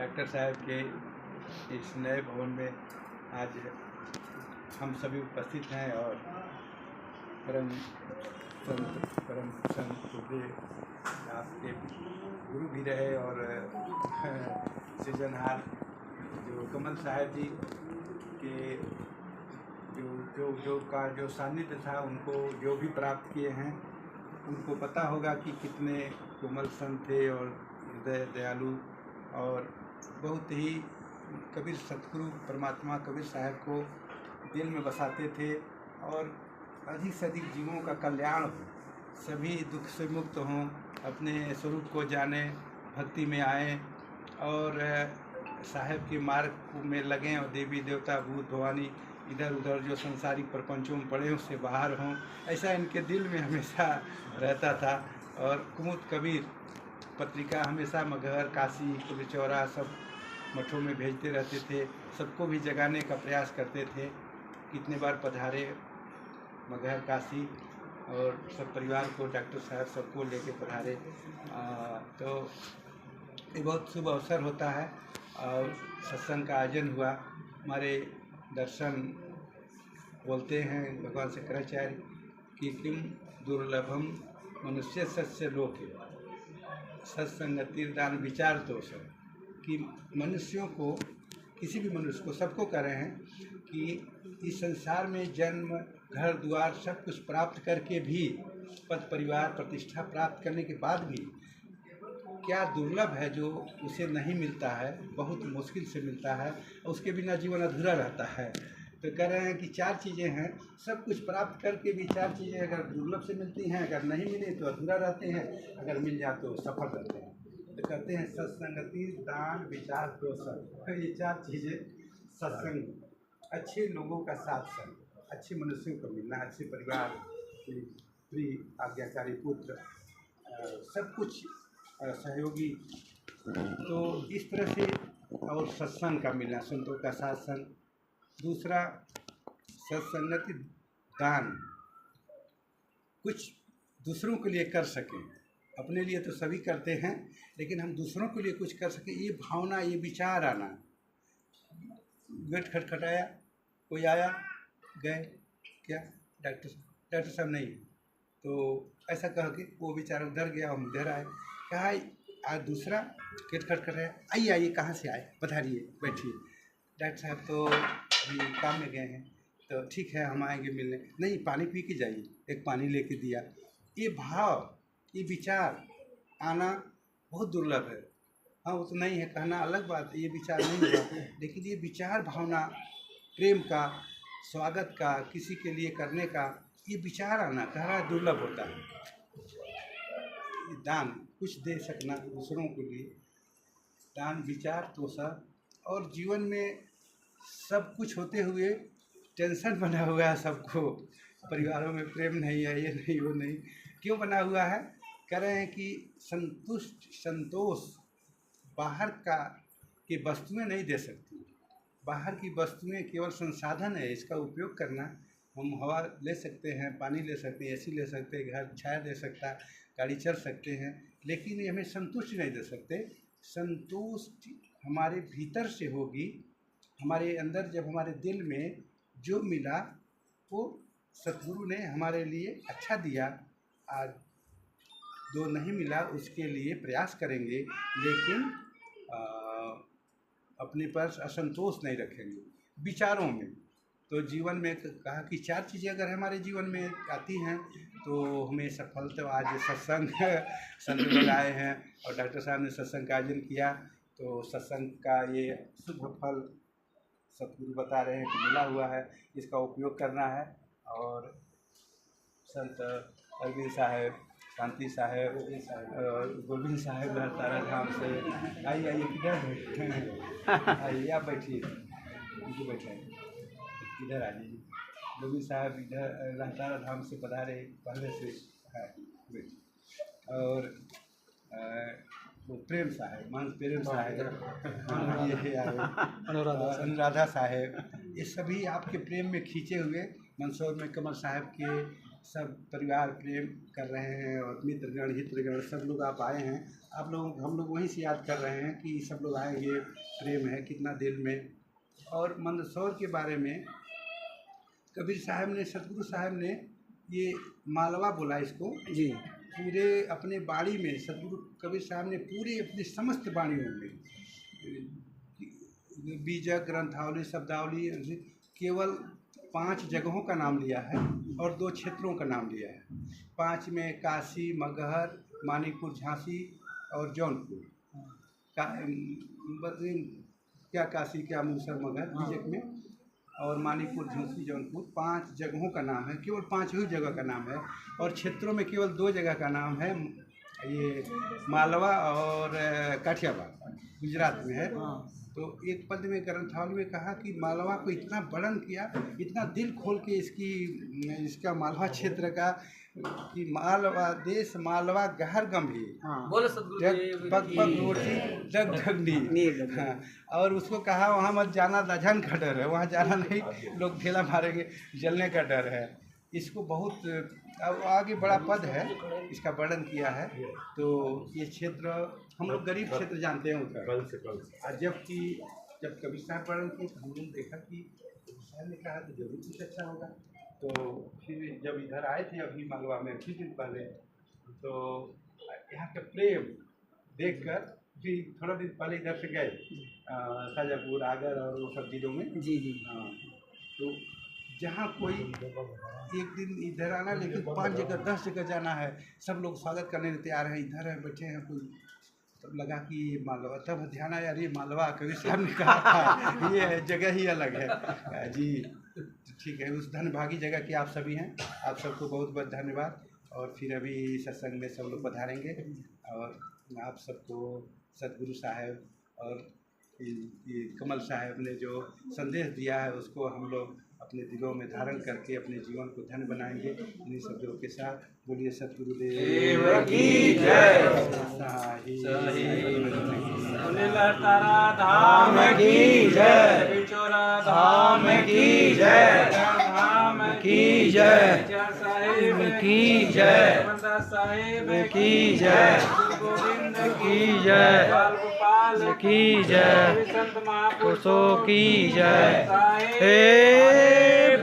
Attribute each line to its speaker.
Speaker 1: Doctor साहब के इस नए भवन में आज हम सभी उपस्थित हैं और परम संत गुरुदेव आपके गुरु भी रहे और सृजनहार जो कमल साहब जी के जो सानिध्य था उनको जो भी प्राप्त किए हैं उनको पता होगा कि कितने कोमल संत थे और हृदय दयालु और बहुत ही कबीर सतगुरु परमात्मा कबीर साहब को दिल में बसाते थे और अधिक से अधिक जीवों का कल्याण हो, सभी दुख से मुक्त हों, अपने स्वरूप को जाने, भक्ति में आएँ और साहब के मार्ग में लगें और देवी देवता भूत भवानी इधर उधर जो संसारिक प्रपंचों में पड़े उससे बाहर हों, ऐसा इनके दिल में हमेशा रहता था। और कुमुद कबीर पत्रिका हमेशा मगहर, काशी, कुलचौरा सब मठों में भेजते रहते थे, सबको भी जगाने का प्रयास करते थे। कितने बार पधारे मगहर, काशी और सब परिवार को डॉक्टर साहब सबको लेके पधारे। तो ये बहुत शुभ अवसर होता है और सत्संग का आयोजन हुआ। हमारे दर्शन बोलते हैं भगवान शंकराचार्य कि किम दुर्लभम मनुष्य सत्स्य लोके सत्संगति दान विचार दोष है कि मनुष्यों को, किसी भी मनुष्य को, सबको कह रहे हैं कि इस संसार में जन्म, घर द्वार सब कुछ प्राप्त करके भी, पद परिवार प्रतिष्ठा प्राप्त करने के बाद भी क्या दुर्लभ है जो उसे नहीं मिलता है, बहुत मुश्किल से मिलता है, उसके बिना जीवन अधूरा रहता है। तो कह रहे हैं कि चार चीज़ें हैं, सब कुछ प्राप्त करके भी चार चीज़ें अगर दुर्लभ से मिलती हैं, अगर नहीं मिले तो अधूरा रहते हैं, अगर मिल जाए तो सफल रहते हैं। तो कहते हैं सत्संगति, दान, विचार, प्रोत्साहन, ये चार चीज़ें सत्संग, अच्छे लोगों का साथ संग, अच्छे मनुष्यों को मिलना, अच्छे परिवार, प्रिय आज्ञाकारी पुत्र, सब कुछ सहयोगी, तो इस तरह से, और सत्संग का मिलना, संतों का साथ संग। दूसरा सत्संगति, दान, कुछ दूसरों के लिए कर सकें, अपने लिए तो सभी करते हैं लेकिन हम दूसरों के लिए कुछ कर सकें, ये भावना, ये विचार आना। गेट खटखटाया, कोई आया, गए, क्या डॉक्टर साहब नहीं, तो ऐसा कह के वो बेचारा उधर गया, हम इधर आए, कहा आज दूसरा गेट खटखटाया, आइए आइए, कहाँ से आए, पधारिए, बैठिए। डॉक्टर साहब तो अभी काम में गए हैं, तो ठीक है हम आएंगे मिलने। नहीं, पानी पी के जाइए, एक पानी लेके दिया। ये भाव, ये विचार आना बहुत दुर्लभ है। हाँ, वो तो नहीं है, कहना अलग बात है, ये विचार नहीं हुआ, लेकिन ये विचार, भावना, प्रेम का, स्वागत का, किसी के लिए करने का, ये विचार आना कह रहा है दुर्लभ होता है। दान, कुछ दे सकना दूसरों के लिए, दान, विचार, तोषण। और जीवन में सब कुछ होते हुए टेंशन बना हुआ है सबको, परिवारों में प्रेम नहीं है, ये नहीं, वो नहीं, क्यों बना हुआ है? कह रहे हैं कि संतोष बाहर की वस्तुएं नहीं दे सकती। बाहर की वस्तुएं केवल संसाधन है, इसका उपयोग करना। हम हवा ले सकते हैं, पानी ले सकते हैं, एसी ले सकते हैं, घर छाया दे सकता है, गाड़ी चल सकते हैं, लेकिन ये हमें संतुष्टि नहीं दे सकते। संतुष्टि हमारे भीतर से होगी, हमारे अंदर जब हमारे दिल में जो मिला वो सतगुरु ने हमारे लिए अच्छा दिया, आज जो नहीं मिला उसके लिए प्रयास करेंगे, लेकिन अपने पर असंतोष नहीं रखेंगे। विचारों में तो जीवन में कहा कि चार चीज़ें अगर हमारे जीवन में आती हैं तो हमें सफल, तो आज सत्संग संत लोग आए हैं और डॉक्टर साहब ने सत्संग का आयोजन किया, तो सत्संग का ये शुभ फल सतगुरु बता रहे हैं कि मिला हुआ है, इसका उपयोग करना है। और संत अरविंद साहब, शांति साहब और गोविंद साहब लहतारा धाम से आइए, आइए, किधर बैठे हैं, आइए आप बैठिए, मुझे बैठे, इधर आ जाइए। गोविंद साहब इधर लहतारा धाम से पधारे, पहले से है बैठिए। और वो प्रेम साहब, मान प्रेम साहब, ये अनुराधा साहब, ये सभी आपके प्रेम में खींचे हुए। मंदसौर में कमल साहब के सब परिवार प्रेम कर रहे हैं और मित्रगण हितगण सब लोग आप आए हैं। आप लोग हम लोग वहीं से याद कर रहे हैं कि सब लोग आए, ये प्रेम है कितना दिल में। और मंदसौर के बारे में कबीर साहब ने, सतगुरु साहब ने ये मालवा बोला इसको
Speaker 2: जी।
Speaker 1: पूरे अपने बाणी में सतगुरु कबीर साहब ने पूरे अपनी समस्त बाणियों में बीजक, ग्रंथावली, शब्दावली केवल 5 जगहों का नाम लिया है और 2 क्षेत्रों का नाम लिया है। 5 में काशी, मगहर, मानिकपुर, झांसी और जौनपुर क्या काशी, क्या मूसर, मगहर बीजक में, और मानिकपुर, झांसी, जौनपुर 5 जगहों का नाम है। केवल 5 ही जगह का नाम है और क्षेत्रों में केवल 2 जगह का नाम है। ये मालवा और काठियावाड़ गुजरात में है। तो एक पद में ग्रंथावली में कहा कि मालवा को इतना वर्णन किया, इतना दिल खोल के इसका मालवा क्षेत्र का कि मालवा देश मालवा गहर गंभीर,
Speaker 2: बोलो सतगुरु
Speaker 1: पग पग रोटी जग जग नीर। हाँ, और उसको कहा वहाँ मत जाना, दाझन का डर है, वहाँ जाना नहीं, लोग ढेला मारेंगे, जलने का डर है। इसको बहुत अब आगे बड़ा पद है, इसका वर्णन किया है। तो ये क्षेत्र हम लोग गरीब क्षेत्र जानते हैं उधर, जबकि जब कबीर साहब वर्णन किए तो हमने देखा कि कबीर साहब ने कहा तो जरूर कुछ अच्छा होगा। तो फिर जब इधर आए थे अभी मालवा में कुछ दिन पहले, तो यहाँ का प्रेम देखकर फिर थोड़ा दिन पहले इधर से गए शाजापुर, आगर और वो सब जिलों में।
Speaker 2: जी जी।
Speaker 1: हाँ, तो जहाँ कोई एक दिन इधर आना, लेकिन 5 जगह 10 जगह जाना है, सब लोग स्वागत करने के तैयार हैं, इधर है बैठे हैं कोई, तब लगा कि ये मालवा, तब ध्यान आया अरे मालवा कबीर साहब ने कहा था, ये जगह ही अलग है जी। ठीक है, उस धनभागी जगह की आप सभी हैं, आप सबको बहुत बहुत धन्यवाद। और फिर अभी सत्संग में सब लोग पधारेंगे और आप सबको सतगुरु साहब और ये कमल साहब ने जो संदेश दिया है उसको हम लोग अपने दिलों में धारण करके अपने जीवन को धन्य बनाएंगे। इन्हीं शब्दों के साथ बोलिए सतगुरुदेव की जय,
Speaker 2: तारा धाम की जय, बिचौरा धाम की जय, धाम की जय, साहिब की जय, बंदा साहिब की जय, गोविंद की जय, गोपाल की जय, संत महापुरुषों की जय।